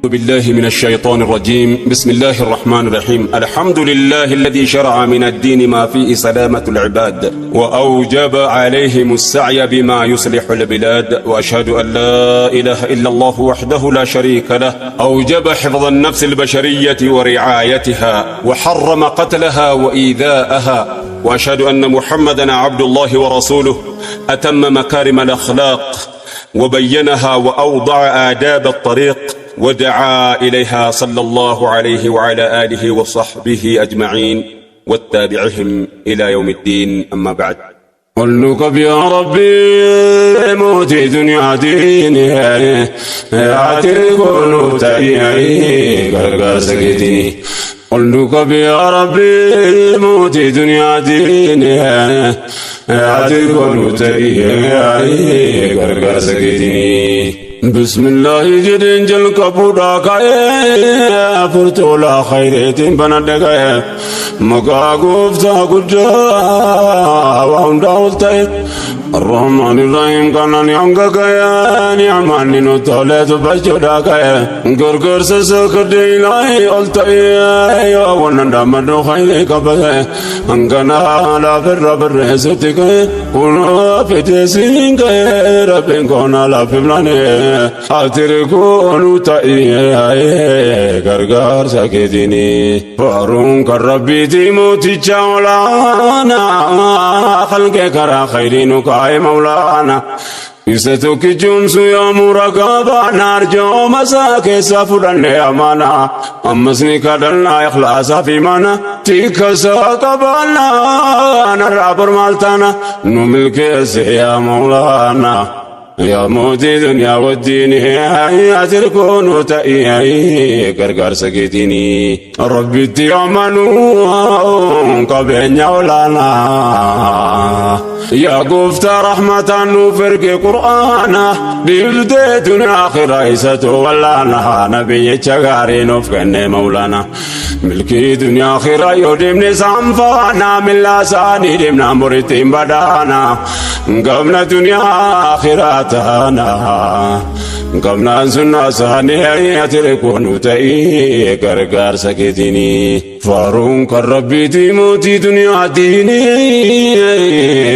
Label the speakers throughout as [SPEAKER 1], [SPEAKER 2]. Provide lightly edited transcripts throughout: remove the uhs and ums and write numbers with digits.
[SPEAKER 1] بالله من الشيطان الرجيم. بسم الله الرحمن الرحيم. الحمد لله الذي شرع من الدين ما فيه سلامة العباد وأوجب عليهم السعي بما يصلح البلاد، وأشهد أن لا إله إلا الله وحده لا شريك له أوجب حفظ النفس البشرية ورعايتها وحرم قتلها وإيذاءها، وأشهد أن محمدًا عبد الله ورسوله أتم مكارم الأخلاق وبينها وأوضع آداب الطريق ودعا إليها صلى الله عليه وعلى آله وصحبه أجمعين والتابعهم إلى يوم الدين. أما بعد، قلك يا ربي موتي دنيا ديني أعتركون تأيي غرغر سكتني. قلك يا ربي موتي دنيا ديني أعتركون تأيي غرغر سكتني. بسم الله جدين جل كبودا كاي فرتولا خيرت بندقاي مكا غفتا غجا وانداولتاي الرحمن الرحيم كان يانغايا نعمان نوتولت بجودا كاي غرغر سسكدي لاي اولتاي ونندمدو خير كبا انغنا لا فر ستك كونو فتسين كاي ربن كونا لا فبلاني أتركون تأيي غرغر سكتني. فارون كربي تيموتي جولانا خلقك را خيرين كاي مولانا إستوك جونس يا مرقبا نرجو مساك سفرن أمانا أمسني كدلنا إخلاص في مانا تيك ساقبانا نرابر مالتانا نملك يا مولانا يا موتي دنيا والدين أتركون تأيي غرغر سكتني. ربي تيامنون قبين يولانا يا قفت رحمة نفرق قرآنا بيبدأ آخر عيسة ولانا نبي تشغاري نفقن مولانا ملكي دنيا آخر يودمني سامفانا من لاساني دمنا مرتين بدانا قبنا دنيا آخراتنا قبنا سنة ساني أتركون تأيي غرغر سكتني. فارون كربي تيموتي دنيا ديني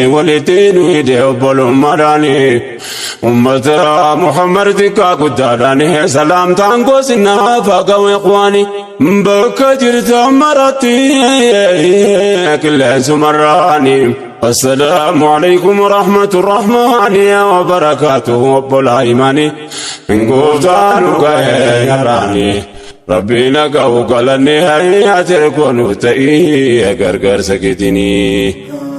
[SPEAKER 1] ولتين ويديو بلو مراني أمة محمد تكا قدراني سلام تانكو سنة فاقوا إخواني بكجر تمرتي كل سمراني. السلام عليكم ورحمة الرحمن وبركاته وبلا إيماني إن قفتانك يراني ربي لك وقلني هيا تركون تأيي غرغر سكتني.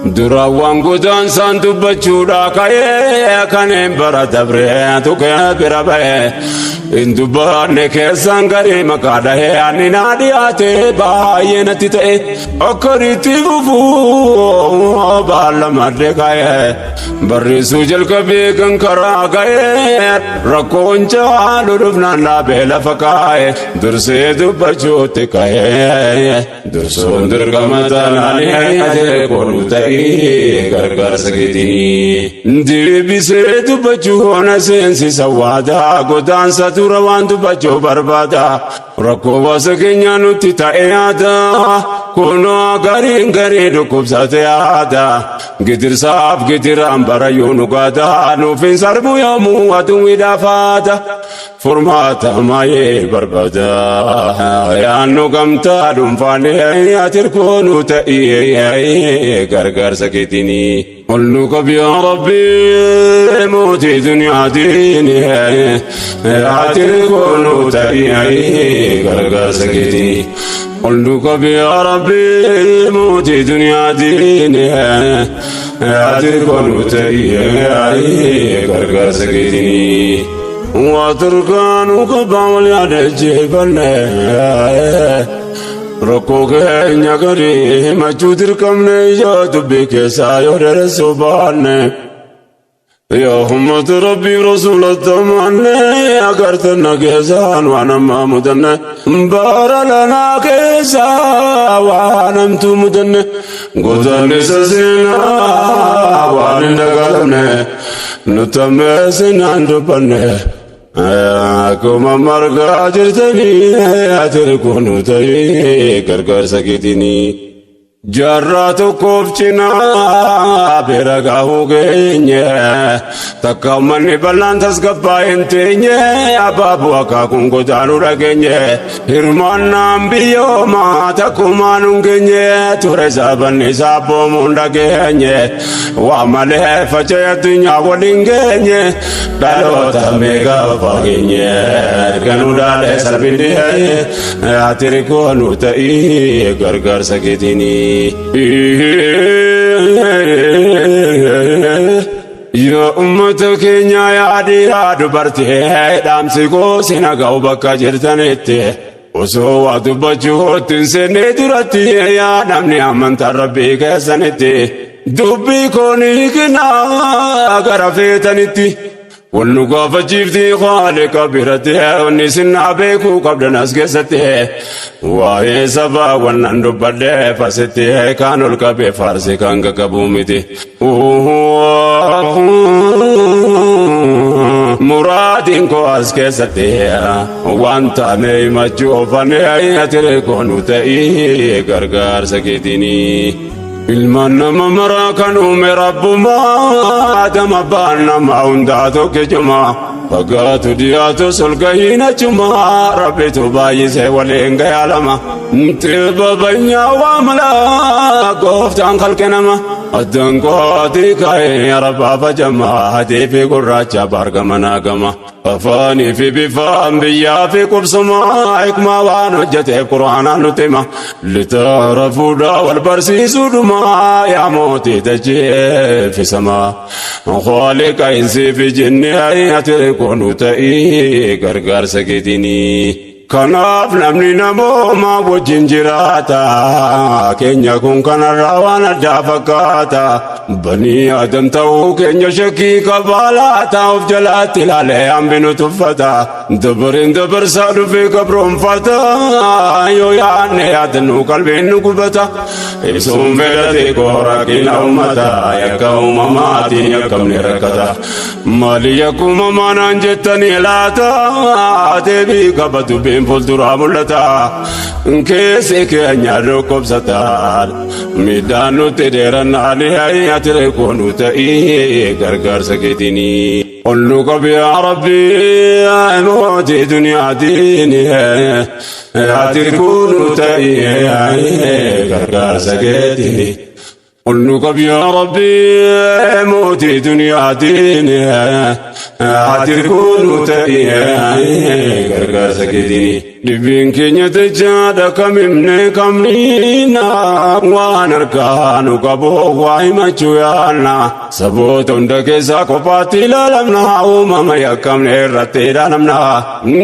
[SPEAKER 1] دراوان قدان سانتو بچودا كاي كان برا دبره تو كبر به ان دبان كسان غري مكاده اني نادياته باينتي ته اكريتي فو بالما دكاي بري سوجل كبي كنكرا كاي ركون چالو رفنا لا بلا فكاي درسه دبچوت كاي درسون درغمتاني هي كونتي غرغر سكتني. دي سيد بچونا سنسي سوادا غدان ساتوروان بچو بربادا ركو وسكنيا نوتي تايادا كونو غارين غاري كوبساتيادا غدير صاف غدير امبر يونو غادا نو فين سربو يومو واتو دافادا فرماتا ماي بربادا يا نو غمتا دمفاني اتركونو تايي غرغر سكتني. قلك يا ربي موتي دنيا ديني أتركون تأيي غرغر سكتني. قلك يا ربي موتي دنيا ديني أتركون تأيي غرغر سكتني. واتركانك باول يا جبلنا ركوك نيغري ما جودر كم نيجا دبك سايو درسوبان يا محمد ربي رسول الزمان اگرتنا كيسان وانا مدن بار لنا كيسا وانا مدن غزل سسنا وانا نغلنا نتمسنا ندبن akkuma margaa jirtanii ati rikunu ta'ee gargaarsa keetiin. Jarraa tokkoof cinaa bira gaahuu geenye takka manni bal'aan tasgabbaa hin teenye abaaboo akaakuun godaanuu dhageenye hirmaannaan biyyoomaa takkumaan hin geenye ture saabanni saabboomuun dhageenye waa malee faca'e addunyaa waliin geenye dhaloota meeqa fageenye ganuu dhaalee salphine ati rikoonu ta'ii gargaarsa keetiin. Ya ummata keenya yaadiyaa dubartee dhaamsi gosi naga'u bakka jirtanitti osoo waa dubbachuutti hin seenne duratti yaa namni amantaa rabbii keessanitti dubbii koonii kinaa gara feetanitti wannu gaafachiifti Khaliqa biratti wanni sinnaa beekuu qabdan as keessatti waa'ee sabaa wannan dubbadhee fasitti kaan ol qabee faarsi kan gaggabuu miti muraadiin koo as keessatti wanta mee himachuu oofanii ati rikoonu ta'ii gargaarsa keetiin. ilmaan nama maraa kan uume rabbumaa adama abbaan nama hundaa tokkichuma fagaatu dhiyaatu solgahiin achuma rabbitu baay'isee waliin gayaalama xibba banyaa waa malaa gooftaan kalqe nama addaan qooti kaa'ee rabbaafa jamaa adii fi gurraacha baargama naagama afaanii fi bifaan biyyaa fi qubsumaa hikmaa waan hojjeteef quraanaan nutti hima litaara fuudhaa wal barsiisuu dhumaa yaa mootii dachee fi samaa Khaliqa insii fi jinni ati rikoonu ta'ii gargaarsa keetiin. Kanaaf namni namooma wajjin jiraata keenya kun kanarraa waan addaa fakkaata banii adam ta'uu keenya shakkii qabaalaata of jalaatti ilaalee hambinu tuffata dabariin dabarsaa dhufee qabroonfata yoo yaadne yaadannuu qalbiin nu gubata ibsuun fedhatee koorakiina ummata yakka uumamaatiin yakkamne rakkata maali yakka uumamaan jettanii laata deebii qabatu fuulduraa mul'ata keessi keenya dhukkubsataan miidhaan nutti dheerannaan ati rikoonu ta'ii gargaarsa keetiin. ol nu qabi yaa rabbii mootii duniyaatiin ati rikoonu ta'ii gargaarsa keetiin. ol nu qabi yaa rabbii mootii duniyaatiin ati rikoonu ta'ii gargaarsa keetiin. Dhibbiin keenya techaadha kamimne kamniina waan harkaanu qabu waa himachuu yaanna saboota hunda keessaa kophaatti ilaalamna uumama yakkamne irratti ilaalamna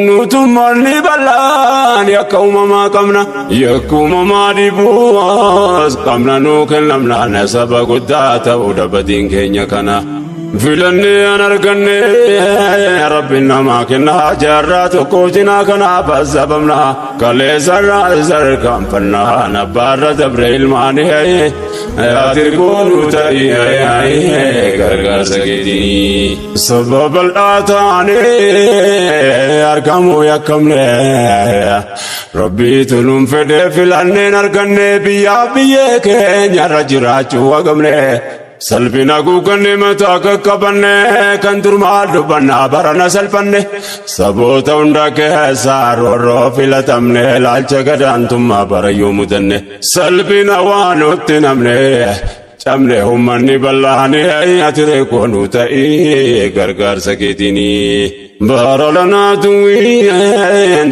[SPEAKER 1] nutummaanni bal'aan yakka uumamaa qabna yakka uumamaa dhibuus qabna nuu kennamna saba guddaa ta'uu dabadiin keenya kana. filannee an arganne rabbiin namaa kennaa jaarraa tokko cinaa kanaaf azabamna kaleessarraa sarkaanfannaa nabbaarra dabre ilmaanii ati rikoonu ta'ii gargaarsa keetiin. sababa bal'aa taanee argamuu yakkamne rabbiitu nuun fedhee filanneen arganne biyyaa biyyee keenyarra jiraachuu wagamne. salphina guuganne mataa qaqqabanne kan durmaa dubbannaa barana salphanne saboota hunda keessaa roorroo filatamne laalcha gadaantummaa barayyuu mudanne salphina waan nutti namne cabne ummanni bal'aane ati rikoonu ta'ii gargaarsa keetiin. Baralana tuwi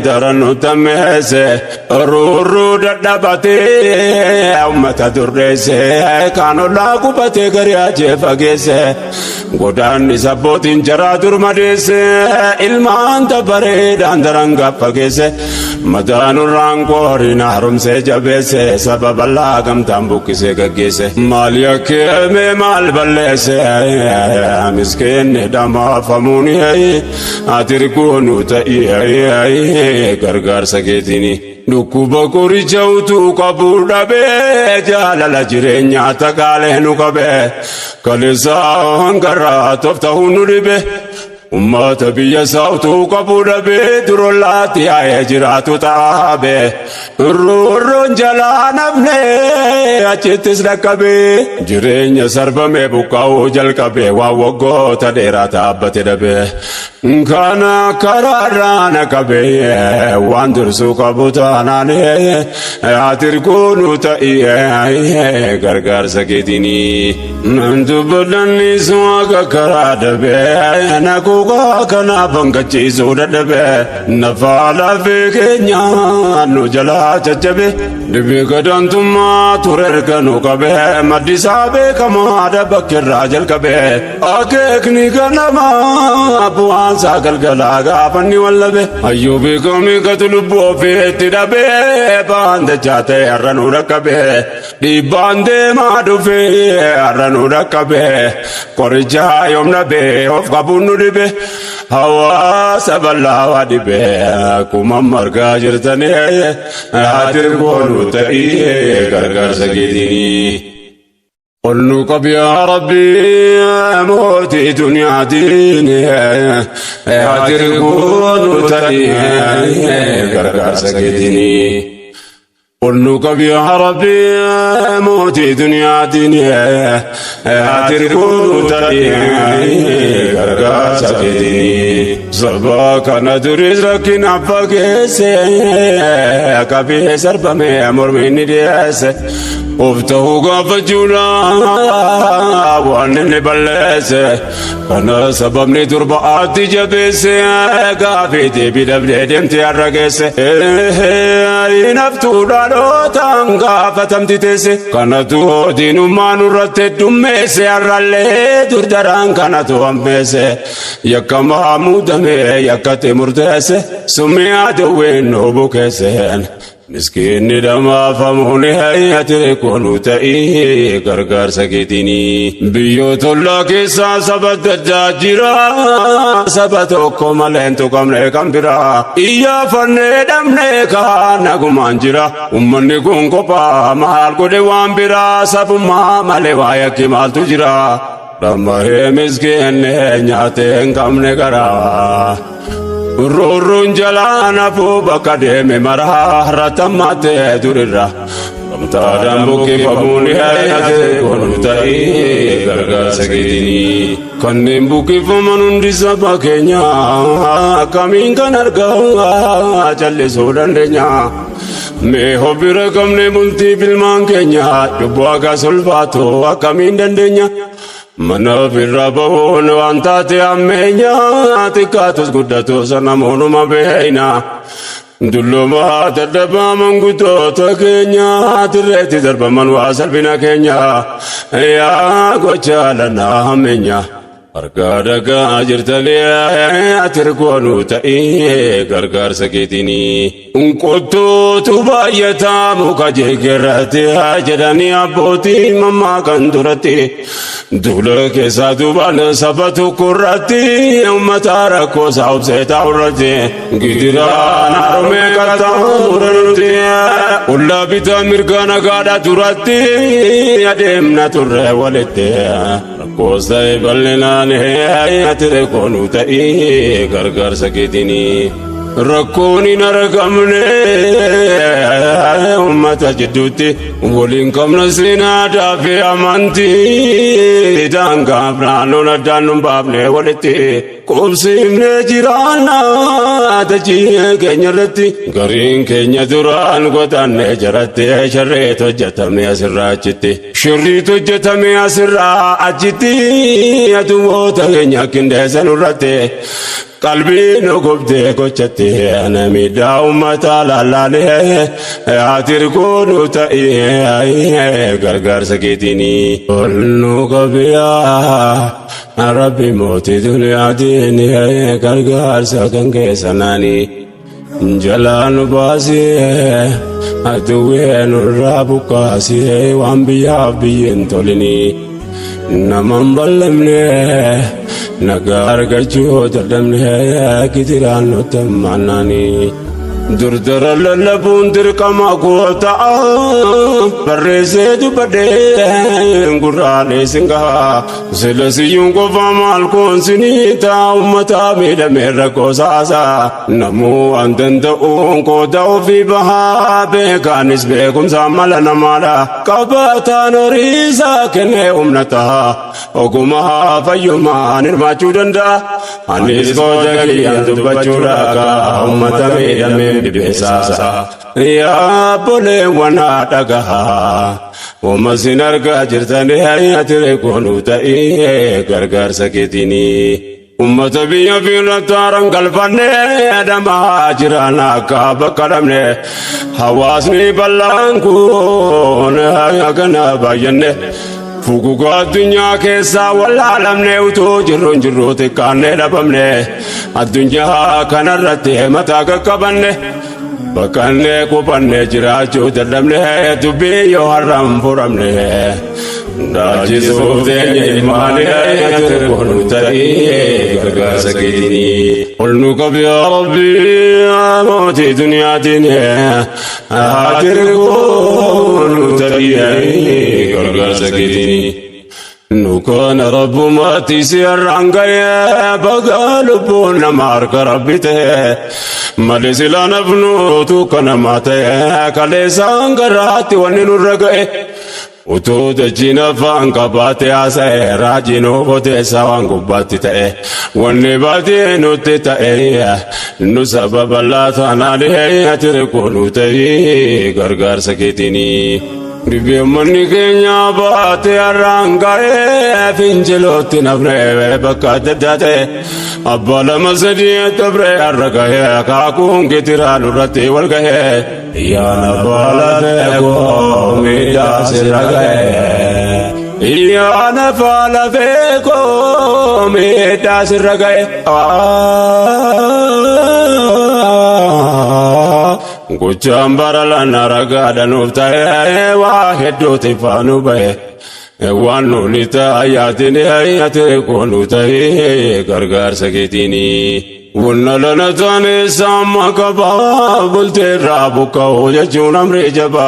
[SPEAKER 1] daranu tamese ruru dadabate ummata durrese kanola kubate gariaje fagese godan isabotin jara durmadese ilman tabare dandaranga fagese madanu rangori nahrumse jabese sababalla gam tambukise gagese maliya keme mal ballese miskin dama famuni atirkunu ta'i gargaarsa keetini dhukkuba qoricha utuu qabuu dhabee jaalala jireenyaa takaalee nu qabee kaleessa hangarraa toofta hunu dhibe أمة بيا صوتو قبول بدرولاتي يا جراتو تابه رورون جلا نبني أجتس لكبه جرين سرب مبوكاو جل كبه ووغو تديرا تابت دبه كان كرارانا كبه واندرسو كبوتاناني أتركونو تأيه غرغر سكتيني نندو بدني سواك كرادبه نكوكا كنا بنكتشيسو دبه نفالا فيكنيا نجلا تجبه دبي كدانتما توركنو كبه مدسابه كما دبك الراجل كبه أكيكني كنما أبوان ساكل كلاغا فني والله أيوبي كمي كتلبو في تدبه باند جاته أرنو ركبه دي باند ما دوفي أرنو ركبه كورجا يوم نبه أوف كابونو دبه هوا سبلا ودبه كوما مرغا جرتني هاتر كونو تأيه غرغر سكيديني قلنو قب يا ربي موتي دنيا ديني هاتر كونو تأيه غرغر سكيديني قلنو قب يا ربي موتي دنيا ديني هاتر كونو تأيه غرغر سكيديني صباك ندرس لكن عفاكيس كبي سرب مأمور مني ديس وفتحوا قفجولا وانني بلس أنا سببني تربعات جبس قافيتي بدبل دمتي الرقس نفتو دارو تانغا فتمتي تيس كانتو دينو ما نرت دمس الرالي دردران كانتو أمس يكما مودمي يكتي مرتس سميات وين نوبوكسين مسكين دما فموني هيا كونو تأيه غرغر سكيتيني بيوت الله كيسا سبت جاجرا سبتو كمالين تو كملي كمبرا إيا فني دمني كانا كمانجرا أمني كون كوبا مال كودي وامبرا سب ما مالي وايا كمال تجرا رمه مسكين نياتين كمني كرا رورون جلانا فو بكدم مرها رتمت دررا امتادم بوكي فموني هاي كونتاي غرغر سكيديني كنم بوكي فمنون ديسبا كينيا كامين كنرغا جل سودان دنيا me hobira kamne multi bilman kenya dubaga solvato akamin dandenya mana firabon wantate amenya tikatus gudato sanamono mabeina dulloma tadaba manguto takenya tireti darba man wasal bina kenya ya gochala na amenya argadaga ajirtali atirkonu ta'i gargar sakitini unqotu tubayata mukaje gerati ajadani aboti mamma kandurati dula ke saduban sabatu kurati umatara ko saub se taurati gidira narume kata murati ulla bita mirgana gada durati ademna turre walete ko sai balena أتري كونو تأيه غرغر سكيتيني ركوني نرقمني أمة جدوتي ولين كم نسينا دافي أمانتي دانقا برانو ندانو بابني ولتي كوبسيم نجرانا تجيه كنيرتي غرين كنيا دوران غدان نجرتي شريت وجتمي أسراجتي شريت وجتمي أسراجتي أدوو تغنيا كندسن رتي قلبي نقبض كوشتي أنا مداوم متعلالي أتركون تأيه غرغر سكيتيني قلنو قبيا ربي موتي دنيا ديني غرغر سكنك سناني جلال باسي أدوين الراب قاسي وانبيا بيين تولني نمان بلمني نقار قجو تردمني كتيران نتمعناني دردر للبون دركما قوتا برزيد بدين قراني سنغا سلسيون قفا مالكون سنيتا أمتا ميدا ميركو ساسا نمو أندن دعون قدو في بها بيكانس بيكم سامل نمالا قباتا نوريسا كنه أمنتا وقمها فيما نرما چودندا أنيس قوجاكي أنتو بچوراكا أمتا ميدا ميبساسا يا بولي وانا دقها ومسين أرقا جرتاني هاي أتريكونو تأيه غرغر سكتيني أمتا بيا فينا تارن قلباني دما جرانا كابا قدمني حواسني بلانكون هاي أغنى بايني فوقوقا الدنيا كيسا والعالمني وتو جرون جروتي كاني لبمني الدنيا كان الرتي متاك قبني بكاني كوباني جراجو دلمني دبي يوهرم فرمني ناجزو ديني إيماني يتركون تأيي غرغر سكيدني قلنك يا ربي موتي دنيا ديني أتركون تأيي غرغر سكيدني نكون رب ما تسير عنقيا بقى لبونا مارك ربته مالس لا نفنو توكنا ماتيا كاليسان قراتي وننو الرقائي وتو دجينا فان قباتي عسى راجينو بوتي سوان قباتي تأي ونباتي نوتي تأي نو سبب الله تنالي أتركونو تأي غرغر سكيتيني Bibi mani kenya baate arrangae finjiloti nabre bakate date abbala masadi tabre arragae kaakun kitira lurati walgae ya nabala dego mida siragae ya nabala dego mida siragae Kuchambara la naraga danufta wahedo tifanu bae wanu nita ayatini ayate konuta gargar sakitini wunna lana tani sama kaba bulte rabu kauja chunam rejaba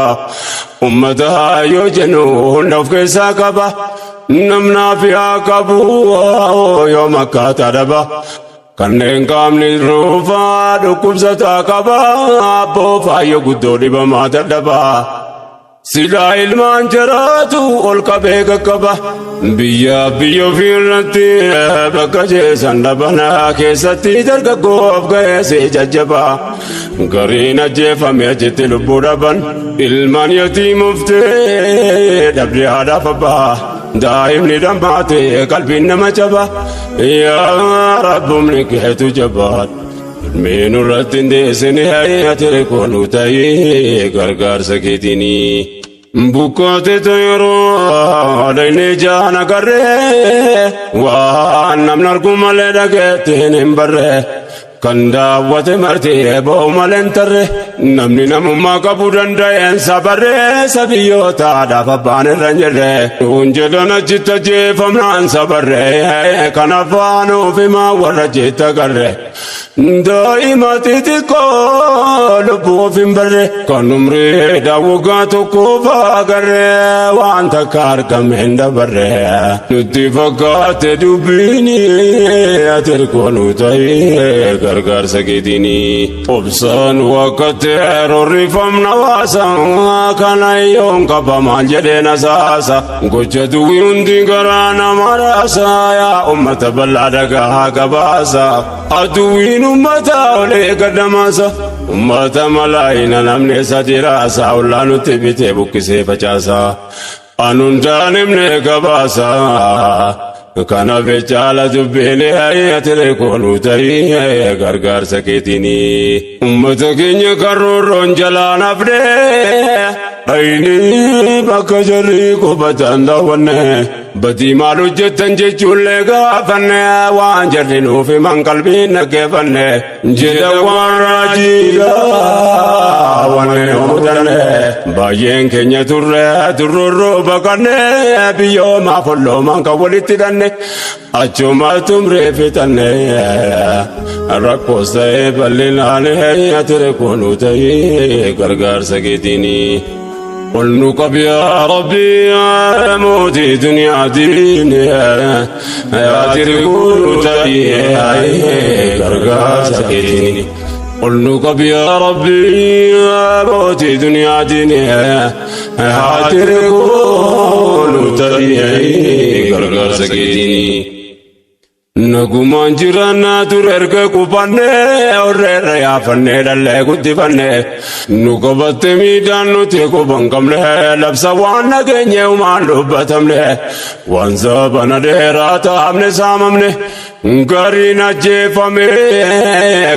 [SPEAKER 1] ummata yojenu nafke sakaba namna fiya kabu yo makata daba Kanneen qaamni ruufaa dhukkubsataa qabaa boofaa yoo guddoo dhibamaa dadhabaa silaa ilmaan jiraatu ol qabee qaqqaba biyyaa biyya ofiirratti bakka jeesan dhabanaa keessatti dargaggoof ga'eesee jajjabaa gariin ajjeefame achitti lubbuu dhaban ilmaan yatiimuftee dhabdee haadhaaf abbaa daa'imni dhammaate qalbiin nama jaba yaa rabbumni keetu jabaat ilmeen irratti hin deessine ati koonuu ta'ee gargaarsa keetini bukkoote yeroo dhayne jaan agarree waan namni argu malee dhageettiin hin barree kan daawwate martee ba'u malee hin tarre namni namummaa qabu danda'een sabarree sabiyyootaadhaaf abbaan irra hin jirre nuun jedhan achitti ajjeefamnaan sabarree kan afaanuuf himaa warra jeetta agarre daa'ima xixiqqoo lubbuuf hin barre kan umriidhaa waggaa tokkoof agarre waan takka argame hin dabarre nutti fakkaate dubbiini ati ergoonuu ta'ee gargaarsa keetini obsaan wakkate rorrifamna waasa kana yoon qaba maal jedheen asaasa gocha duwwi hundi garaa nama raasa yaa ummata bal'aa dhagaa gabaasa aduwwiin ummata olee gaddamaasa ummata malaayina namni isa jiraasa ollaa nutti bitee buqqisee facaasa anundaan himne gabaasa kana fechaala dubbiin ati koonuu ta'ee gargaarsa keetini ummata keenya karroorroon jalaan hafnee ayni bakka jarri qubatan daawwanne badii maal hojjettan jechuullee gaafanne waan jarri nuuf himan qalbiin dhaggeeffanne jedha waan raajiidha wanne mudanne baay'een keenya turrurroo baqanne biyyoo maafolloo manka walitti hidhanne achuma tumree fixanne rakkoos ta'ee bal'inaan ati rakkoonuu ta'ee gargaarsa keetiini. قل نقب يا ربي يا موتي دنيا ديني يا تركون تأيي غرغار سكيتيني قل نقب يا ربي يا موتي دنيا ديني يا تركون تأيي غرغار سكيتيني Nagumaan jiraannaa ture erga qubanne orreerra yaafanne dhallee guddifanne nu qabatte miidhaan nuti quban qabne labsa waan nageenye umaan dubbatamne waan sabana dheeraa taa'amne saamamne gariin ajjeefame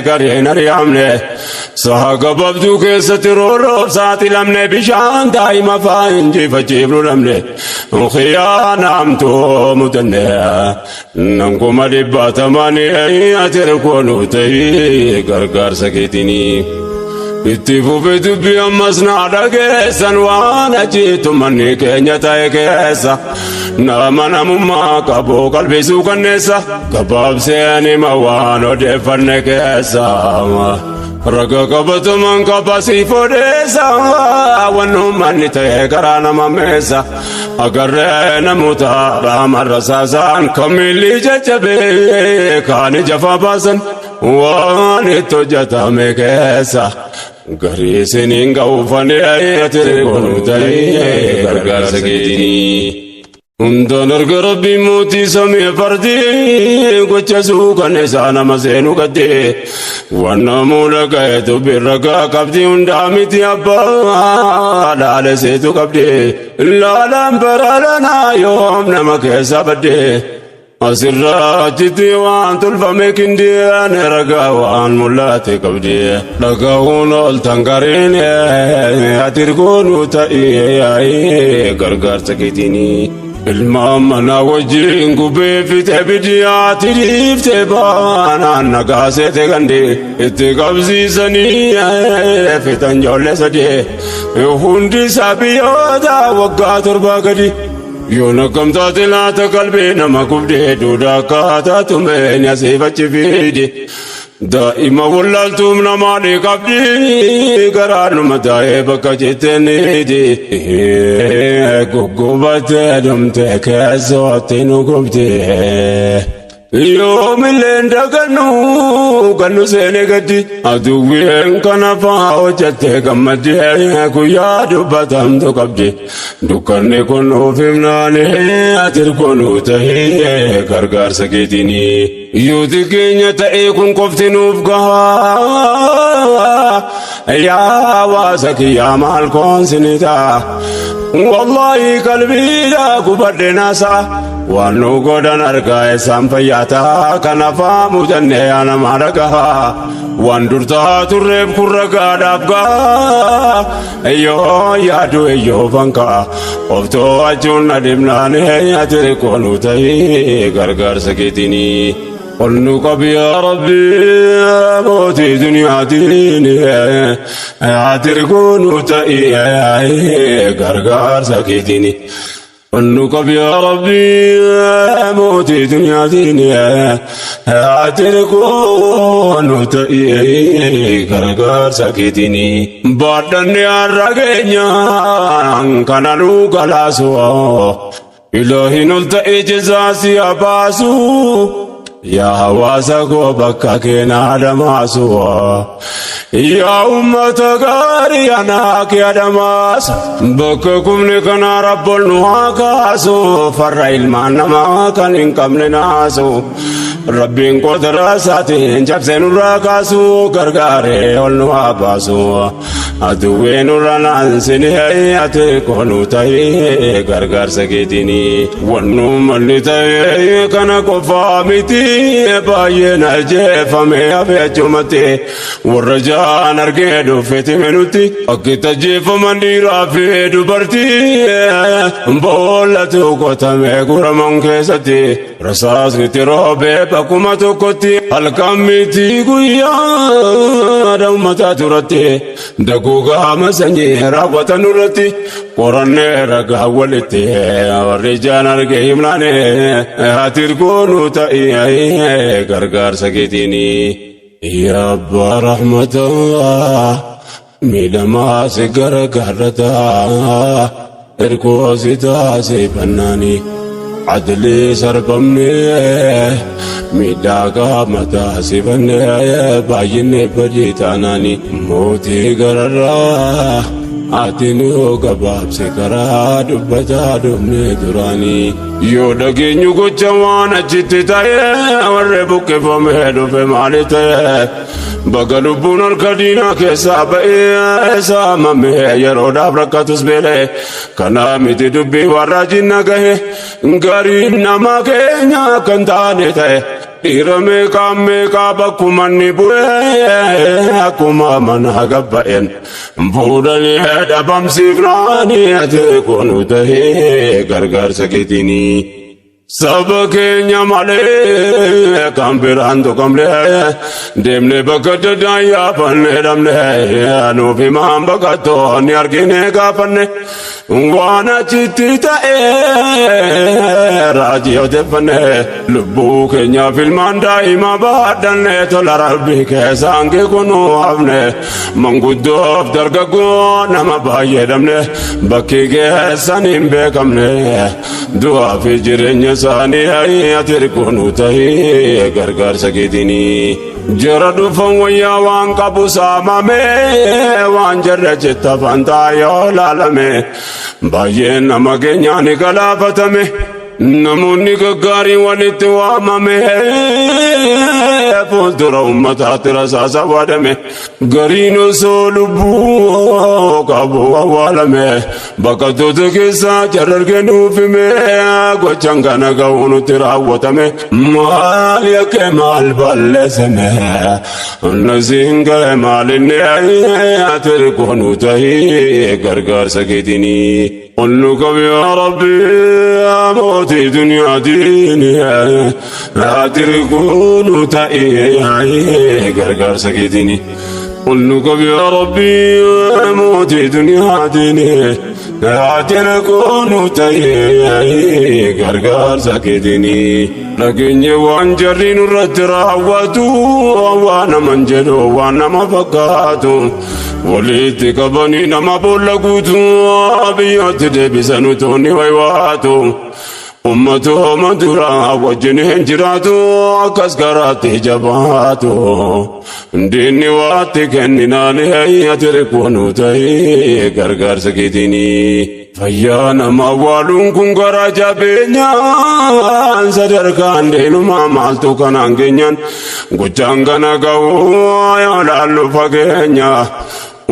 [SPEAKER 1] gariin ari'amne saha gabaabduu keessatti roorroof saaxilamne bishaan daa'ima faa injifachiifnu dhabne khiyaanaamtoo mutanne nankuma dhibbatamanii ati rakkoonuu ta'ee gargaarsa keetiini. Itti fufee dubbii ammas naa dhageessan waan achiitu manni keenya ta'e keessa nama namummaa qabu qalbisuu kanneessa gabaabseen hima waan odeeffanne keessa. Raga qabataman qabasiif odeessa wannummanni ta'e garaa nama meessa agarree namoota dhaamarra saasaan kan miilli jajjabee kaan ija faa baasan waan itti hojjetame keessa garii isiniin ga'uufanii ati rakkoonuu ta'ee gargaarsa keetiini. Hundaan arga rabbii mootii samii fardii gocha suukan isaa nama seenu gaddee waan namuu dhaga'e dubbiin ragaa qabdi hundaa miti abbaa dhaala seetu qabdee laalaan baraalanaa yoom nama keessa baddee asirraa achitti waan tolfame kindeen ragaa waan mul'ate qabdee dhagahuun ol tangariin ati rakkoonuu ta'ee gargaarsa keetiini. Ilmaan manaa wajjin gubee fite bidiyaatti dhiifte baanaan nagaasete gandee itti qabsiisanii fitan ijoollee sadee hundi isaa biyyoota waggaa 7 gadi yoon akkamtaate laata qalbii nama gubdee duudaa akkaataa tumeen asiif achi fiide. Daa'ima wallaaltuun namaa dhiqabdi garaanuma taa'ee bakka jetteeniiti guggubattee dhumte keessatti nu gubde yoomillee dagannu gannu seene gaddi aduwween kana faa hojjattee gammaddee guyyaa dubbatamtu qabdi dukkanni kun of himnaanee ati rakkoonuu ta'ee gargaarsa keetiini. Yuuti keenya ta'ee kun qofti nuuf gahaa yaa waasa kiyyaa maal koonsinita wallahi qalbiidhaa gubadde naasaa waan nu godhan argaa isaan fayyaataa kanafaa mujannee nama dhagahaa waan dur ta'aa turreef kun ragaadhaaf gahaa yoo yaadu eeyyoo fankaa of to'achuun na dhibnaanee ati rakkoonuu ta'ee gargaarsa keetiini. قل نقب يا ربي يا موتي دنيا ديني ati rakkoonuu ta'ee gargaarsa keetiini. قل نقب يا ربي يا موتي دنيا ديني ati rakkoonuu ta'ee gargaarsa keetiini. Baadhanni har'a keenyaan kana nu galaasu ilaahiin ol ta'ee jazaasi abaasu. Yaa hawaasa koo bakka keenaa adamaasu yaa ummata gaarii anaa kee adamaasu bakka kumni kana rabboon nu haa kaasu farra ilmaan namaa kan hin qabne naasu rabbiin qotara isaatiin cabsee nurraa kaasu gargaaree ol nu haa baasu aduwwee nurra naansinee ati rakkoonuu ta'ee gargaarsa keetiini. Wannu malli ta'ee kana qofaa miti baay'een ajjeefame hafe achumatti warra jaan argee dhufeeti menutti akkitti ajjeefaman dhiiraa fi dubartii boollatu qotame guraman keessatti rasaasni roobee bakkuma tokkotti halkan miti guyyaa ummata turatti Guga masani rawatan urati Koranne raga walite Warrijan arge himlane Hatir konu ta'i gargar sakitini Ya Abba rahmatullah Milama se gargarata Erko sita se pannani Adli sarbamne Midaga mata sivanne Bayine bajitanani Moti garara Atinu gabab se kara Dubbata dubne durani Yoda ginyu gochawana chittitaye Warre bukke fome dufe malite Bagalubun al-kadina kesa bae Esa mame yeroda brakatus bele Kana miti dubbi warra jinna gahe Gari nama kenya kantane tae Irame kamme kabakumanni bu'e Akuma mana gabbaen Budani edabam sifrani Ate konu tahe gargar sakitini Sabakenya male Kampirando kamle Demne bakata daya panne damne Anufi mahambakato Nyargine kapanne Wana chitita Rajiyo tefane Lubbu kenya filmanda ima badanne Tola rabbi kesange kunu havne Manguddof dargago Nama baye damne Bakki kesanim bekamne Dua fi jirenya sani atir kunu tahi gargar sakitini Jara dufan waya wan kabu samame Wan jarra chitta fantayo lalame Baye nama kenyani kalafatame Namunni gaggari walitti waamame Fuuldura ummataatti rasaasa waadame Gariin osoo lubbuu qabu awwaalame Baqattoota keessaa jararge nuuf hime Gochaan kana ga'uu nutti raawwatame Maal yakke maal balleessame Nasiin ga'e maal inni ati rikkoonu tahii gargaarsa keetinii قل يا ربي يا موتي دنيا ديني لا تركون تأيي غرغر سكيتني قل يا ربي يا موتي دنيا ديني لا تركون تأيي غرغر سكيتني لكن وان جرين الرتراواتو وانا منجلو وانا مفقاتو وليت كبني نما بولغوتو بيوت دبسنو توني ويواتو أمته مدرا وجنه جراتو كسكرات جباتو ديني واتكننا لهي تركونو تهي غرغر سكيتيني فيانا موالون كن غراجا بينيان صدركان دينو ما مالتو كان انجنيان غجانغانا غاو يالالو فاقينيا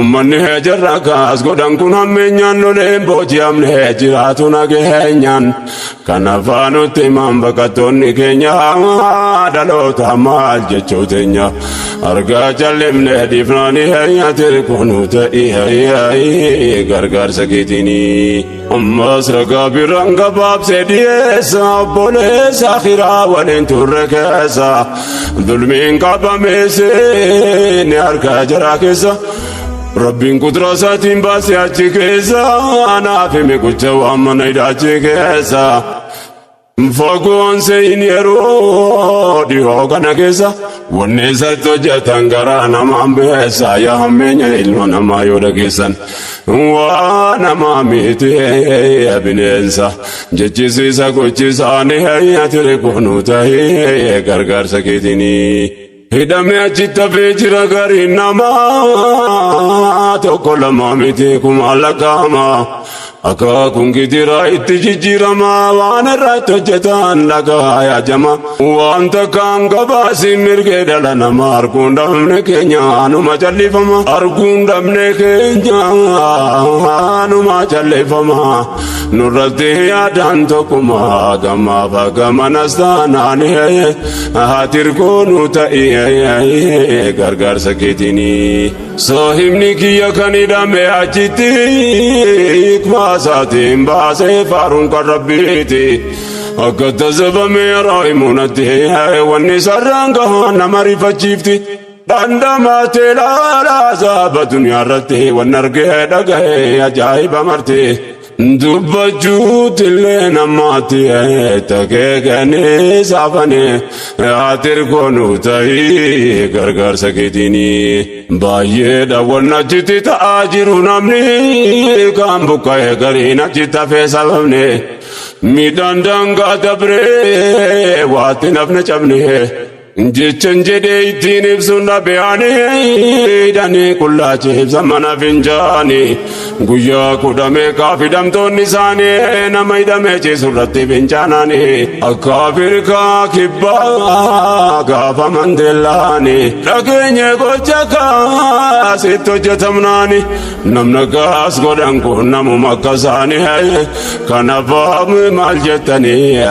[SPEAKER 1] Ummanni heejarra kaas godhan kun hammeenyaan loleen booji'amne jiraatu nageenyaan kan afaanutti himan baqattoonni keenya dhaloota maal jechuu teenya argaa jallimne dhiifnaani heeyyate rikunu ta'ii gargaarsa keetinii ammas ragaa biraan gabaabsee dhiyeessa obboleessa akhiraa waliin turre keessa dulmiin qabameesse ni argaa jara keessa Rabbin kudra saatiin baasee achi keessa anaaf hime gocha waan mana hidhaachi keessa fagoon seeyin yeroo dhihoo kana keessa wanni isatti hojjetan garaa namaan beessa yaa hammeenya ilma namaa yoo dhageessan waa namaa miti bineensa jechisiisa gochisaanii ati rikunu tahee gargaarsa keetinii hidhamee achitti hafee jira gariin namaa tokko lama miti kuma lakkaa'ama akaakuun gitiraa itti jijjiirama waan irratti hojjetan lagaa yaajama waan takkaan gabaasiin mirgee dhala namaa arguun dhabne keenya anuma callifama arguun dhabne keenya anuma callifama nurratti yaadaan tokkuma gammaaf gamanas taanaani hatirkoonu ta'ii gargaarsa keetinii sohimni kiyya kan hidhame achitti saatiin baasee faaruun kan rabbiiti akka tasabamee raa'imuunatti wanni sarraan gahaan nama rifachiifti عندما تلا زاب دنيا رتي ونرجع دقه أجايب مرتي دبجوت لنا ماتي تكيغني سافني عاتر كونو تاي غرغر سكيتيني بايه داولنا جتي تاجرو نمني كام بكاي غرينا جتا في سببني ميدان دانغا دبري واتي نفنا چبني جيچن جدي تين بسنا بياني داني كلا چه زمانا فنجاني گویا کودمه کافی دم تو نساني نمای دمه چه سرتی بنجاناني اکافر کا کبا گافا مندلاني لگنye گوچکا سیتو جتمناني نمنگاس گودن کو نمو مکساني کنفام مال جتني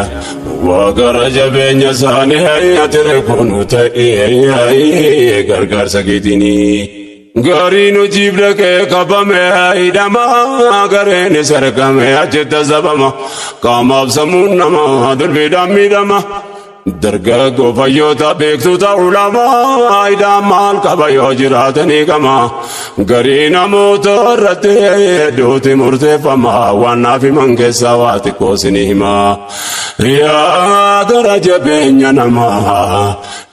[SPEAKER 1] وگر جبین سانی ہے تیرے کونو تائی گرگر سکیتینی گارینو جیب رکے کبا میں ایداما گرین سرکا میں اچھتا زباما کاماب سمون نما در بیدام میداما درگاہ کو فیوتا بیکتوتا علماء ایدام مال کبا یو جراتنی کما گرینا موتر رتے دوتی مرتے فما وانا فی منگے سوات کو سنیما یا درج بین نما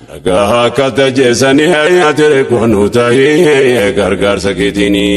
[SPEAKER 1] لگا کت جیسنی ہے تیرے کونو تائی گرگر سکیتینی